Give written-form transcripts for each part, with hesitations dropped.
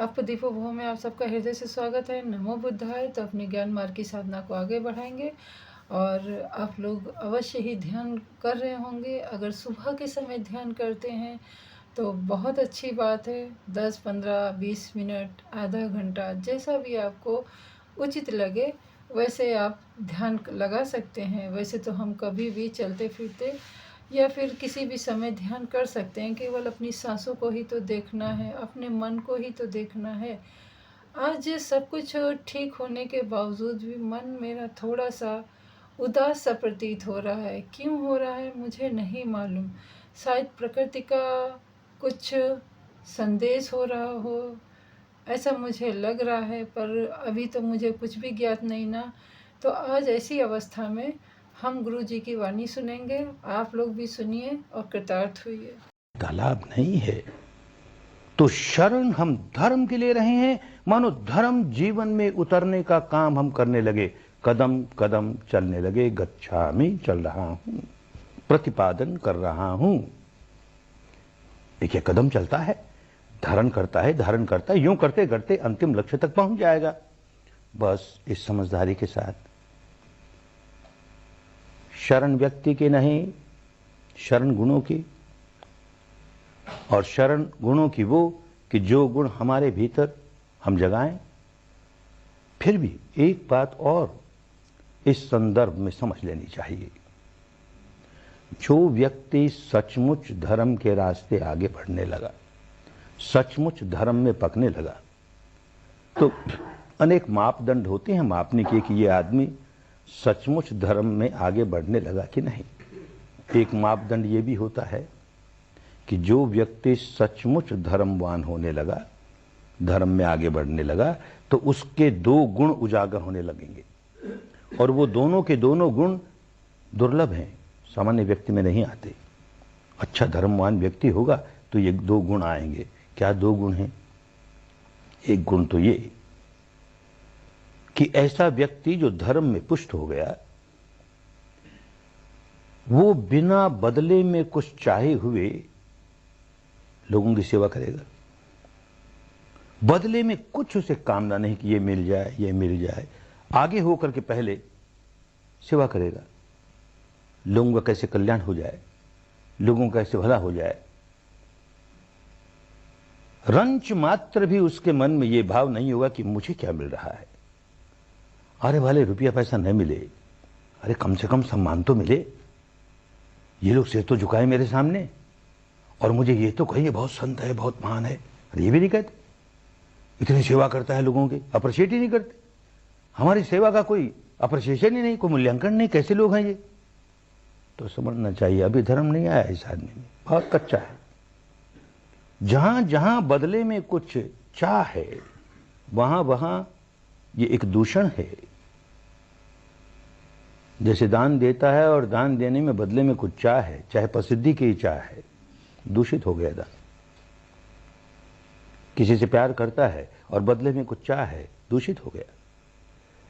आपको दीपोभव में आप सबका हृदय से स्वागत है। नमो बुद्धाय। तो अपने ज्ञान मार्ग की साधना को आगे बढ़ाएंगे और आप लोग अवश्य ही ध्यान कर रहे होंगे। अगर सुबह के समय ध्यान करते हैं तो बहुत अच्छी बात है। 10, 15, 20 मिनट, आधा घंटा, जैसा भी आपको उचित लगे वैसे आप ध्यान लगा सकते हैं। वैसे तो हम कभी भी चलते फिरते या फिर किसी भी समय ध्यान कर सकते हैं। केवल अपनी सांसों को ही तो देखना है, अपने मन को ही तो देखना है। आज सब कुछ ठीक होने के बावजूद भी मन मेरा थोड़ा सा उदास सा प्रतीत हो रहा है। क्यों हो रहा है मुझे नहीं मालूम। शायद प्रकृति का कुछ संदेश हो रहा हो, ऐसा मुझे लग रहा है, पर अभी तो मुझे कुछ भी ज्ञात नहीं ना। तो आज ऐसी अवस्था में हम गुरु जी की वाणी सुनेंगे। आप लोग भी सुनिए और कृतार्थ होइए। तालाब नहीं है तो शरण हम धर्म के ले रहे हैं, मानो धर्म जीवन में उतरने का काम हम करने लगे। कदम कदम चलने लगे। गच्छामि चल रहा हूं, प्रतिपादन कर रहा हूं। देखिए, कदम चलता है, धारण करता है, धारण करता है, यूं करते करते अंतिम लक्ष्य तक पहुंच जाएगा। बस इस समझदारी के साथ शरण व्यक्ति की नहीं, शरण गुणों की। और शरण गुणों की वो कि जो गुण हमारे भीतर हम जगाएं। फिर भी एक बात और इस संदर्भ में समझ लेनी चाहिए। जो व्यक्ति सचमुच धर्म के रास्ते आगे बढ़ने लगा, सचमुच धर्म में पकने लगा, तो अनेक मापदंड होते हैं मापने के कि ये आदमी सचमुच धर्म में आगे बढ़ने लगा कि नहीं। एक मापदंड ये भी होता है कि जो व्यक्ति सचमुच धर्मवान होने लगा, धर्म में आगे बढ़ने लगा, तो उसके दो गुण उजागर होने लगेंगे। और वो दोनों के दोनों गुण दुर्लभ हैं, सामान्य व्यक्ति में नहीं आते। अच्छा धर्मवान व्यक्ति होगा तो ये दो गुण आएंगे। क्या दो गुण हैं? एक गुण तो ये कि ऐसा व्यक्ति जो धर्म में पुष्ट हो गया, वो बिना बदले में कुछ चाहे हुए लोगों की सेवा करेगा। बदले में कुछ उसे कामना नहीं कि ये मिल जाए, ये मिल जाए। आगे होकर के पहले सेवा करेगा। लोगों का कैसे कल्याण हो जाए, लोगों का कैसे भला हो जाए। रंच मात्र भी उसके मन में ये भाव नहीं होगा कि मुझे क्या मिल रहा है। अरे वाले रुपया पैसा न मिले, अरे कम से कम सम्मान तो मिले। ये लोग सिर तो झुकाए मेरे सामने और मुझे ये तो कहिए बहुत संत है, बहुत महान है। ये भी नहीं कहते। इतनी सेवा करता है लोगों की, अप्रिशिएट ही नहीं करते। हमारी सेवा का कोई अप्रिशिएशन ही नहीं, कोई मूल्यांकन नहीं। कैसे लोग हैं ये? तो समझना चाहिए अभी धर्म नहीं आया इस आदमी में, बहुत कच्चा है। जहां जहां बदले में कुछ चाह है, वहां वहां ये एक दूषण है। जैसे दान देता है और दान देने में बदले में कुछ चाह है, चाहे प्रसिद्धि की चाह है, दूषित हो गया दान। किसी से प्यार करता है और बदले में कुछ चाह है, दूषित हो गया।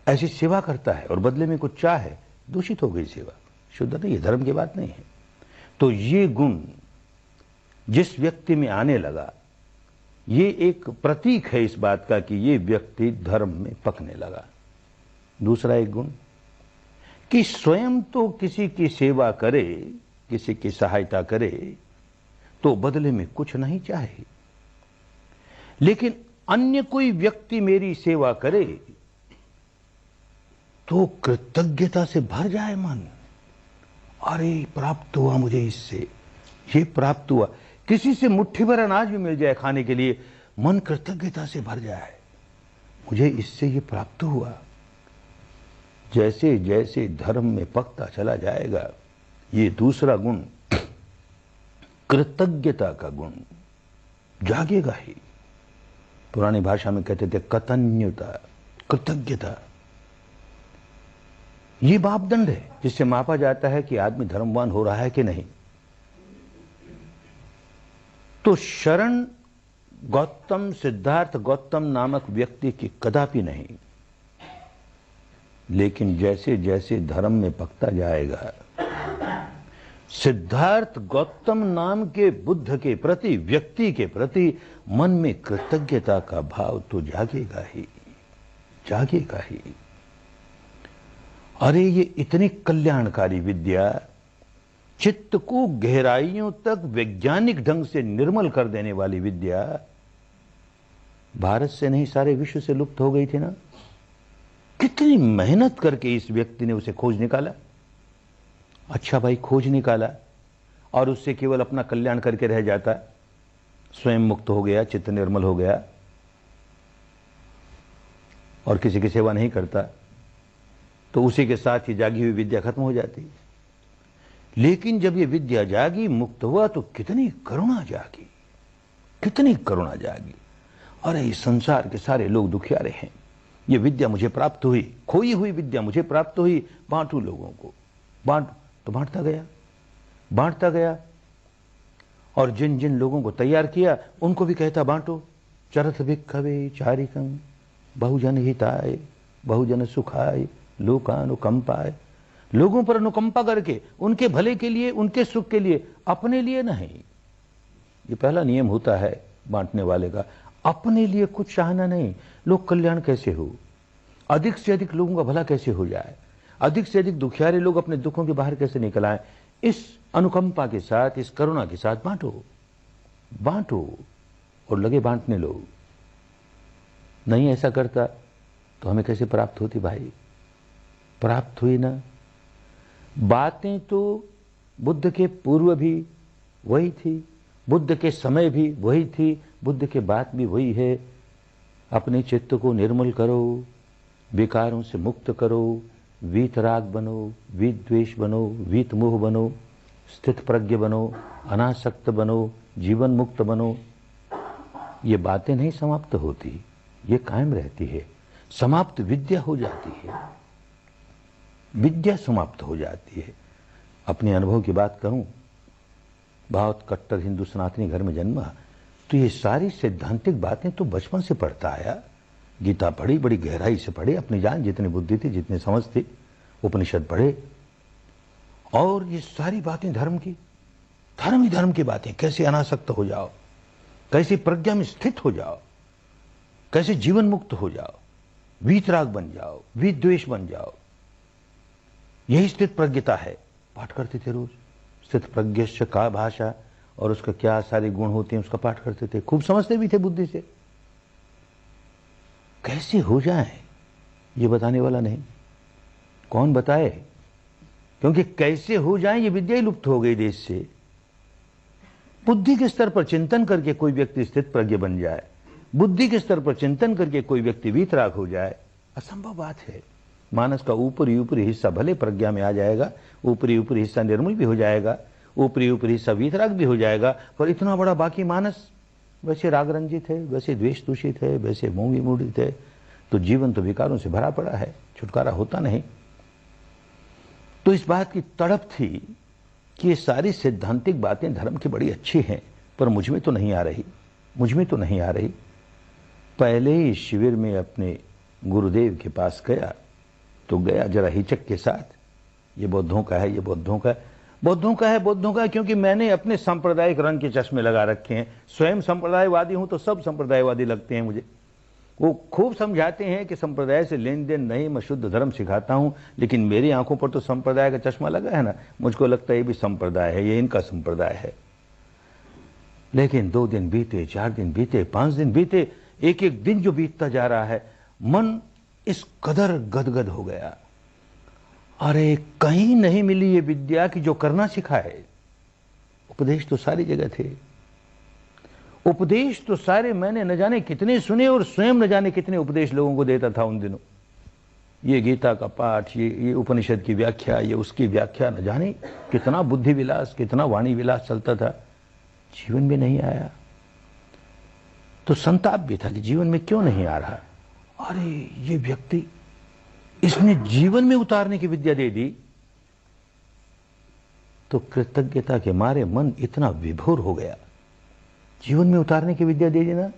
ऐसी सेवा करता है और बदले में कुछ चाह है, दूषित हो गई सेवा। शुद्ध नहीं है, धर्म की बात नहीं है। तो ये गुण जिस व्यक्ति में आने लगा, ये एक प्रतीक है इस बात का कि ये व्यक्ति धर्म में पकने लगा। दूसरा एक गुण कि स्वयं तो किसी की सेवा करे, किसी की सहायता करे, तो बदले में कुछ नहीं चाहे। लेकिन अन्य कोई व्यक्ति मेरी सेवा करे तो कृतज्ञता से भर जाए मन। अरे प्राप्त हुआ मुझे इससे, ये प्राप्त हुआ। किसी से मुट्ठी भर अनाज भी मिल जाए खाने के लिए, मन कृतज्ञता से भर जाए, मुझे इससे ये प्राप्त हुआ। जैसे जैसे धर्म में पकता चला जाएगा, ये दूसरा गुण, कृतज्ञता का गुण, जागेगा ही। पुरानी भाषा में कहते थे कतन्यता, कृतज्ञता। ये मापदंड है जिससे मापा जाता है कि आदमी धर्मवान हो रहा है कि नहीं। तो शरण गौतम, सिद्धार्थ गौतम नामक व्यक्ति की कदापि नहीं। लेकिन जैसे जैसे धर्म में पकता जाएगा, सिद्धार्थ गौतम नाम के बुद्ध के प्रति, व्यक्ति के प्रति मन में कृतज्ञता का भाव तो जागेगा ही, जागेगा ही। अरे ये इतनी कल्याणकारी विद्या, चित्त को गहराइयों तक वैज्ञानिक ढंग से निर्मल कर देने वाली विद्या, भारत से नहीं सारे विश्व से लुप्त हो गई थी ना। कितनी मेहनत करके इस व्यक्ति ने उसे खोज निकाला। अच्छा भाई, खोज निकाला और उससे केवल अपना कल्याण करके रह जाता, स्वयं मुक्त हो गया, चित्त निर्मल हो गया और किसी की सेवा नहीं करता, तो उसी के साथ ही जागी हुई विद्या खत्म हो जाती। लेकिन जब ये विद्या जागी, मुक्त हुआ, तो कितनी करुणा जागी, कितनी करुणा जागी। अरे इस संसार के सारे लोग दुखियारे हैं, ये विद्या मुझे प्राप्त हुई, खोई हुई विद्या मुझे प्राप्त हुई, बांटू लोगों को, बांट। तो बांटता गया, बांटता गया और जिन जिन लोगों को तैयार किया उनको भी कहता बांटो। चरथ भिक्खवे चारिकं बहुजन हिताय बहुजन सुखाय लोकानुकंपाय। लोगों पर अनुकंपा करके, उनके भले के लिए, उनके सुख के लिए, अपने लिए नहीं। ये पहला नियम होता है बांटने वाले का, अपने लिए कुछ चाहना नहीं। लोक कल्याण कैसे हो, अधिक से अधिक लोगों का भला कैसे हो जाए, अधिक से अधिक दुखियारे लोग अपने दुखों के बाहर कैसे निकल आए, इस अनुकंपा के साथ, इस करुणा के साथ बांटो, बांटो और लगे बांटने लोग। नहीं ऐसा करता तो हमें कैसे प्राप्त होती भाई? प्राप्त हुई ना। बातें तो बुद्ध के पूर्व भी वही थी, बुद्ध के समय भी वही थी, बुद्ध के बाद भी वही है। अपने चित्त को निर्मल करो, विकारों से मुक्त करो, वीतराग बनो, वीत बनो, वीत मोह बनो, स्थित प्रज्ञ बनो, अनासक्त बनो, जीवन मुक्त बनो। ये बातें नहीं समाप्त होती, ये कायम रहती है। समाप्त विद्या हो जाती है, विद्या समाप्त हो जाती है। अपने अनुभव की बात करूं, बहुत कट्टर हिंदू सनातनी घर में जन्मा, तो ये सारी सैद्धांतिक बातें तो बचपन से पढ़ता आया। गीता पढ़ी, बड़ी गहराई से पढ़े, अपनी जान जितनी बुद्धि थी, जितनी समझ थी, उपनिषद पढ़े, और ये सारी बातें धर्म की, धर्म ही धर्म की बातें। कैसे अनासक्त हो जाओ, कैसे प्रज्ञा में स्थित हो जाओ, कैसे जीवन मुक्त हो जाओ, वीतराग बन जाओ, विद्वेष बन जाओ, यही स्थित प्रज्ञता है। पाठ करते थे रोज, स्थित प्रज्ञस्य का भाषा, और उसका क्या सारे गुण होते हैं उसका पाठ करते थे, खूब समझते भी थे बुद्धि से। कैसे हो जाए ये बताने वाला नहीं, कौन बताए? क्योंकि कैसे हो जाए ये विद्या ही लुप्त हो गई देश से। बुद्धि के स्तर पर चिंतन करके कोई व्यक्ति स्थित प्रज्ञ बन जाए, बुद्धि के स्तर पर चिंतन करके कोई व्यक्ति वीतराग हो जाए, असंभव बात है। मानस का ऊपरी ऊपरी हिस्सा भले प्रज्ञा में आ जाएगा, ऊपरी ऊपरी हिस्सा निर्मल भी हो जाएगा, ऊपरी ऊपरी हिस्सा वीतराग भी हो जाएगा, पर इतना बड़ा बाकी मानस वैसे राग रंजित है, वैसे द्वेष दूषित है, वैसे मोंगी मूढ़ित है, तो जीवन तो विकारों से भरा पड़ा है, छुटकारा होता नहीं। तो इस बात की तड़प थी कि ये सारी सैद्धांतिक बातें धर्म की बड़ी अच्छी हैं, पर मुझ में तो नहीं आ रही, मुझ में तो नहीं आ रही। पहले ही शिविर में अपने गुरुदेव के पास गया, तो गया जरा हिचक के साथ, ये बौद्धों का है, ये बौद्धों का है, बौद्धों का है, बौद्धों का है, क्योंकि मैंने अपने सांप्रदायिक रंग के चश्मे लगा रखे हैं। स्वयं संप्रदायवादी हूं तो सब संप्रदायवादी लगते हैं मुझे। वो खूब समझाते हैं कि संप्रदाय से लेन देन नहीं, मैं शुद्ध धर्म सिखाता हूं, लेकिन मेरी आंखों पर तो संप्रदाय का चश्मा लगा है ना, मुझको लगता है ये भी संप्रदाय है, ये इनका संप्रदाय है। लेकिन 2 दिन बीते, 4 दिन बीते, 5 दिन बीते, एक एक दिन जो बीतता जा रहा है, मन इस कदर गदगद हो गया। अरे कहीं नहीं मिली ये विद्या की जो करना सिखाए। उपदेश तो सारी जगह थे, उपदेश तो सारे मैंने न जाने कितने सुने, और स्वयं न जाने कितने उपदेश लोगों को देता था उन दिनों। ये गीता का पाठ, ये उपनिषद की व्याख्या, ये उसकी व्याख्या, न जाने कितना बुद्धि विलास, कितना वाणी विलास चलता था, जीवन में नहीं आया। तो संताप भी था कि जीवन में क्यों नहीं आ रहा। अरे ये व्यक्ति, इसने जीवन में उतारने की विद्या दे दी। तो कृतज्ञता के मारे मन इतना विभोर हो गया, जीवन में उतारने की विद्या दे देना।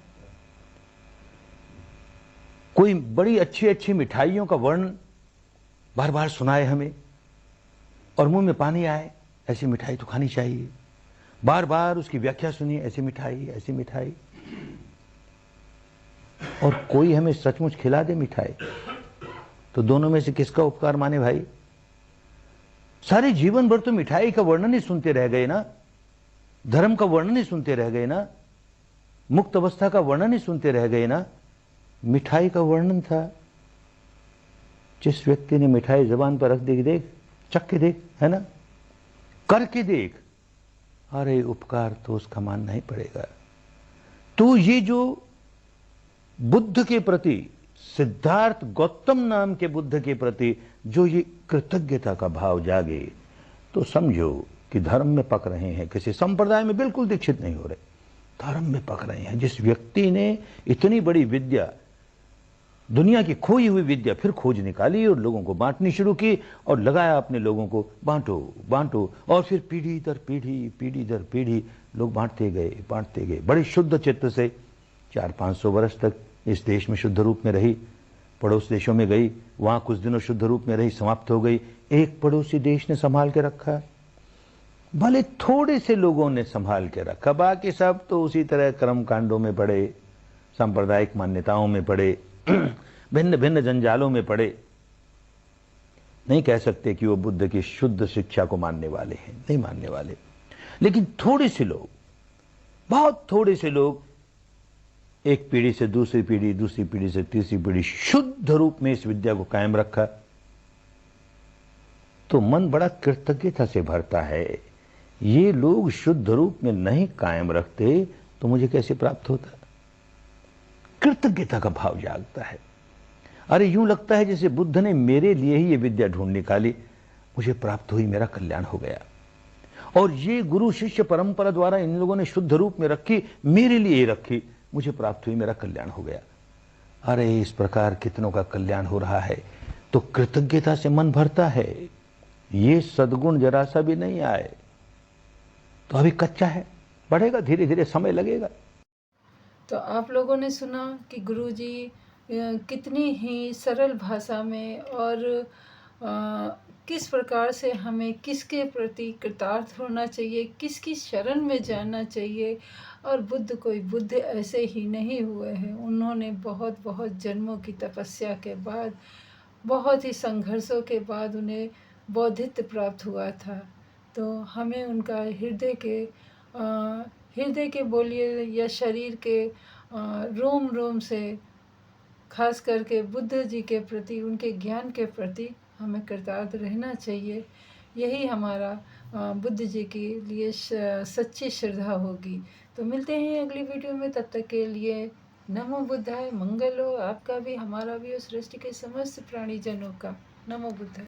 कोई बड़ी अच्छी अच्छी मिठाइयों का वर्णन बार बार सुनाए हमें, और मुंह में पानी आए, ऐसी मिठाई तो खानी चाहिए, बार बार उसकी व्याख्या सुनिए, ऐसी मिठाई, ऐसी मिठाई, और कोई हमें सचमुच खिला दे मिठाई, तो दोनों में से किसका उपकार माने भाई? सारे जीवन भर तो मिठाई का वर्णन ही सुनते रह गए ना, धर्म का वर्णन ही सुनते रह गए ना, मुक्त अवस्था का वर्णन ही सुनते रह गए ना। मिठाई का वर्णन था, जिस व्यक्ति ने मिठाई जबान पर रख दी, देख, चख के देख, है ना, करके देख, अरे उपकार तो उसका मानना ही पड़ेगा। तो ये जो बुद्ध के प्रति, सिद्धार्थ गौतम नाम के बुद्ध के प्रति जो ये कृतज्ञता का भाव जागे, तो समझो कि धर्म में पक रहे हैं, किसी संप्रदाय में बिल्कुल दीक्षित नहीं हो रहे, धर्म में पक रहे हैं। जिस व्यक्ति ने इतनी बड़ी विद्या, दुनिया की खोई हुई विद्या फिर खोज निकाली और लोगों को बांटनी शुरू की, और लगाया अपने लोगों को, बांटो बांटो, और फिर पीढ़ी दर पीढ़ी, पीढ़ी दर पीढ़ी लोग बांटते गए बड़े शुद्ध चित्त से। 400-500 वर्ष तक इस देश में शुद्ध रूप में रही, पड़ोस देशों में गई, वहां कुछ दिनों शुद्ध रूप में रही, समाप्त हो गई। एक पड़ोसी देश ने संभाल के रखा, भले थोड़े से लोगों ने संभाल के रखा, बाकी सब तो उसी तरह कर्म कांडों में पड़े, सांप्रदायिक मान्यताओं में पड़े, भिन्न भिन्न जंजालों में पड़े। नहीं कह सकते कि वो बुद्ध की शुद्ध शिक्षा को मानने वाले हैं, नहीं मानने वाले। लेकिन थोड़े से लोग, बहुत थोड़े से लोग, एक पीढ़ी से दूसरी पीढ़ी, दूसरी पीढ़ी से तीसरी पीढ़ी, शुद्ध रूप में इस विद्या को कायम रखा, तो मन बड़ा कृतज्ञता से भरता है। ये लोग शुद्ध रूप में नहीं कायम रखते तो मुझे कैसे प्राप्त होता? कृतज्ञता का भाव जागता है। अरे यूं लगता है जैसे बुद्ध ने मेरे लिए ही ये विद्या ढूंढ निकाली, मुझे प्राप्त हुई, मेरा कल्याण हो गया। और ये गुरु शिष्य परंपरा द्वारा इन लोगों ने शुद्ध रूप में रखी, मेरे लिए ही रखी, मुझे प्राप्त हुई, मेरा कल्याण हो गया। अरे इस प्रकार कितनों का कल्याण हो रहा है, तो कृतज्ञता से मन भरता है। ये सद्गुण जरा सा भी नहीं आए तो अभी कच्चा है, बढ़ेगा, धीरे धीरे समय लगेगा। तो आप लोगों ने सुना कि गुरुजी कितनी ही सरल भाषा में और किस प्रकार से हमें किसके प्रति कृतार्थ होना चाहिए, किसकी शरण में जाना चाहिए। और बुद्ध कोई बुद्ध ऐसे ही नहीं हुए हैं, उन्होंने बहुत बहुत जन्मों की तपस्या के बाद, बहुत ही संघर्षों के बाद उन्हें बौद्धित्व प्राप्त हुआ था। तो हमें उनका हृदय के बोलिए या शरीर के रोम रोम से, खास करके बुद्ध जी के प्रति, उनके ज्ञान के प्रति हमें कृतार्थ रहना चाहिए। यही हमारा बुद्ध जी के लिए सच्ची श्रद्धा होगी। तो मिलते हैं अगली वीडियो में, तब तक के लिए नमो बुद्धाय, मंगल हो आपका भी, हमारा भी और सृष्टि के समस्त प्राणी जनों का। नमो बुद्धाय।